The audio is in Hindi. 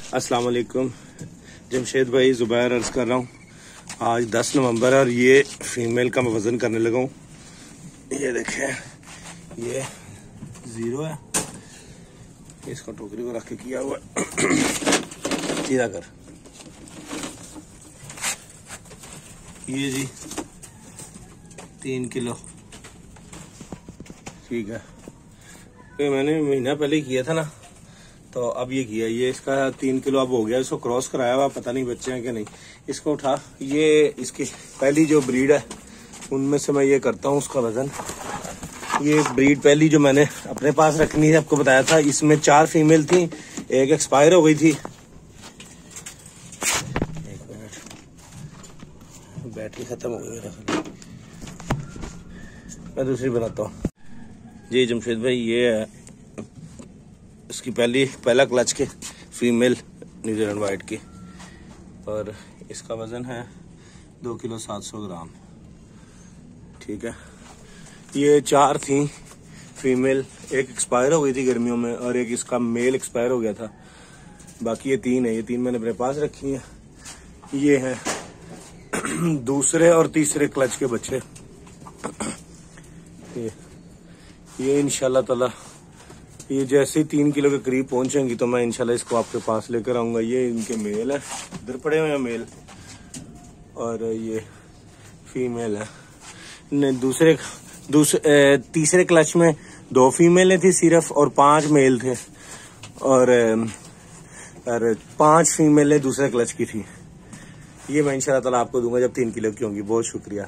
अस्सलाम वालेकुम। जमशेद भाई ज़ुबैर अर्ज़ कर रहा हूँ। आज 10 नवंबर है और ये फीमेल का मैं वज़न करने लगा हूँ। ये देखें, ये 0 है, इसको टोकरी को रख के किया हुआ सीधा कर। ये जी 3 किलो, ठीक है। ये मैंने महीना पहले किया था ना, तो अब ये किया, ये इसका 3 किलो अब हो गया। इसको क्रॉस कराया हुआ, पता नहीं बच्चे हैं कि नहीं। इसको उठा, ये इसकी पहली जो ब्रीड है उनमें से मैं ये करता हूँ उसका वजन। ये ब्रीड पहली जो मैंने अपने पास रखनी है, आपको बताया था, इसमें 4 फीमेल थी, एक एक्सपायर हो गई थी। एक मिनट, बैटरी खत्म हो गई, मैं दूसरी बनाता हूँ। जी जमशेद भाई, ये है इसकी पहला क्लच के फीमेल न्यूजीलैंड वाइट की, और इसका वजन है 2 किलो 700 ग्राम, ठीक है। ये 4 थी फीमेल, एक एक्सपायर हो गई थी गर्मियों में और एक इसका मेल एक्सपायर हो गया था। बाकी ये 3 है, ये 3 मैंने अपने पास रखी हैं। ये हैं दूसरे और तीसरे क्लच के बच्चे। ये इंशाल्लाह ताला ये जैसे ही 3 किलो के करीब पहुंचेंगी तो मैं इंशाल्लाह इसको आपके पास लेकर आऊंगा। ये इनके मेल है, इधर पड़े हुए हैं मेल, और ये फीमेल है। तीसरे क्लच में 2 फीमेलें थी सिर्फ और 5 मेल थे, और 5 फीमेलें दूसरे क्लच की थी। ये मैं इंशाल्लाह ताला आपको दूंगा जब 3 किलो की होंगी। बहुत शुक्रिया।